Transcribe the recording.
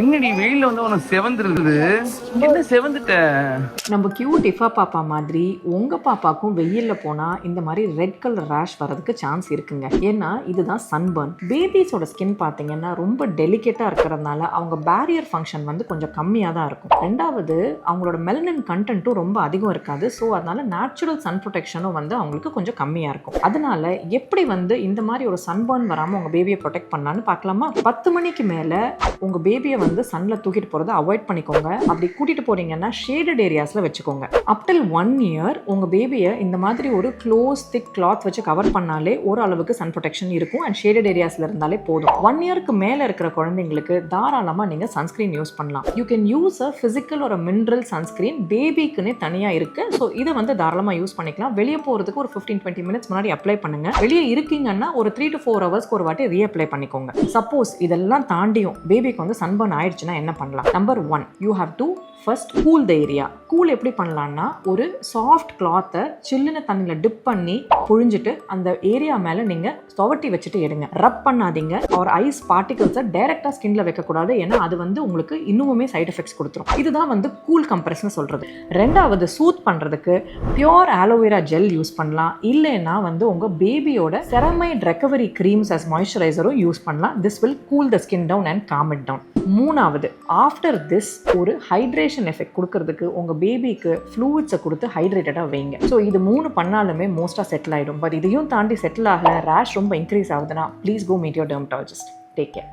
என்னடி வெயில வந்து உனக்கு செவந்துருக்குது, என்ன செவந்துட்ட? நம்ம கியூட் இஃபா பாப்பா மாதிரி உங்கள் பாப்பாக்கும் வெயிலில் போனால் இந்த மாதிரி ரெட் கலர் ரேஷ் வரதுக்கு சான்ஸ் இருக்குங்க. ஏன்னா இதுதான் சன்பர்ன். பேபிஸோட ஸ்கின் பார்த்தீங்கன்னா ரொம்ப டெலிகேட்டாக இருக்கிறதுனால அவங்க பேரியர் ஃபங்க்ஷன் வந்து கொஞ்சம் கம்மியாக தான் இருக்கும். ரெண்டாவது அவங்களோட மெலனின் கண்டென்ட்டும் ரொம்ப அதிகம் இருக்காது. ஸோ அதனால நேச்சுரல் சன் ப்ரொடெக்ஷனும் வந்து அவங்களுக்கு கொஞ்சம் கம்மியாக இருக்கும். அதனால எப்படி வந்து இந்த மாதிரி ஒரு சன்பர்ன் வராமல் உங்கள் பேபியை ப்ரொடெக்ட் பண்ணலான்னு பார்க்கலாமா? 10 மணிக்கு மேலே உங்கள் பேபியை வந்து சன்ல தூக்கிட்டு போகிறத அவாய்ட் பண்ணிக்கோங்க. அப்படி கூட்டிகிட்டு போறீங்கன்னா ஷேடட் ஏரியாஸில் வச்சுக்கோங்க. அப் டில் 1 இயர் உங்கள் பேபியை இந்த மாதிரி ஒரு க்ளோஸ் திக் கிளாத் வச்சு கவர் பண்ணாலே ஓரளவுக்கு சன் ப்ரொடெக்ஷன் இருக்கும் அண்ட் ஷேடட் ஏரியாஸில் இருந்தாலே போதும். 1 இயருக்கு மேலே இருக்கிற குழந்தைங்களுக்கு தாராளமாக நீங்கள் சன்ஸ்கிரீன் யூஸ் பண்ணலாம். You can use a physical ஒரு மினரல் சன்ஸ்கிரீன், பேபிக்குன்னே தனியாக இருக்குது. ஸோ இதை வந்து தாராளமாக யூஸ் பண்ணிக்கலாம். வெளியே போகிறதுக்கு ஒரு 15-20 மினிட்ஸ் முன்னாடி அப்ளை பண்ணுங்க. வெளியே இருக்கீங்கன்னா ஒரு 3 to 4 ஹவர்ஸ்க்கு ஒரு வாட்டி ரீஅப்ளை பண்ணிக்கோங்க. சப்போஸ் இதெல்லாம் தாண்டியும் பேபிக்கு வந்து சன்பர்ன் ஆயிடுச்சுன்னா என்ன பண்ணலாம்? Number 1, you have to first cool the area. Cool எப்படி பண்ணலான்னா, ஒரு சாஃப்ட் கிளாத்தை சில்லுன்னு தண்ணியில் டிப் பண்ணி புழிஞ்சிட்டு அந்த ஏரியா மேலே நீங்கள் துவட்டி வச்சுட்டு எடுங்க. ரப் பண்ணாதீங்க. ஒரு ஐஸ் பார்ட்டிகல்ஸை டைரெக்டாக ஸ்கின்ல வைக்கக்கூடாது. ஏன்னா அது வந்து உங்களுக்கு இன்னுமே சைட் எஃபெக்ட்ஸ் கொடுத்துரும். இதுதான் வந்து கூல் கம்ப்ரெஸ்னு சொல்கிறது. ரெண்டாவது, சூத் பண்ணுறதுக்கு பியோர் ஆலோவேரா ஜெல் யூஸ் பண்ணலாம். இல்லைன்னா வந்து உங்கள் பேபியோட செரமைட் ரெக்கவரி க்ரீம்ஸ் அஸ் மாய்ஸ்சரைசரும் யூஸ் பண்ணலாம். This will cool the skin down and calm it down. மூணாவது, ஆஃப்டர் திஸ் ஒரு ஹைட்ரேஷன் எஃபெக்ட் கொடுக்கறதுக்கு உங்கள் பேபிக்கு ஃப்ளூயிட்ஸை கொடுத்து ஹைட்ரேட்டடாக வைங்க. ஸோ இது 3 பண்ணாலுமே மோஸ்ட்டாக செட்டில் ஆகிடும். பட் இதையும் தாண்டி செட்டில் ஆகலை, ரேஷ் ரொம்ப இன்க்ரீஸ் ஆகுதுன்னா please go meet your dermatologist. Take care.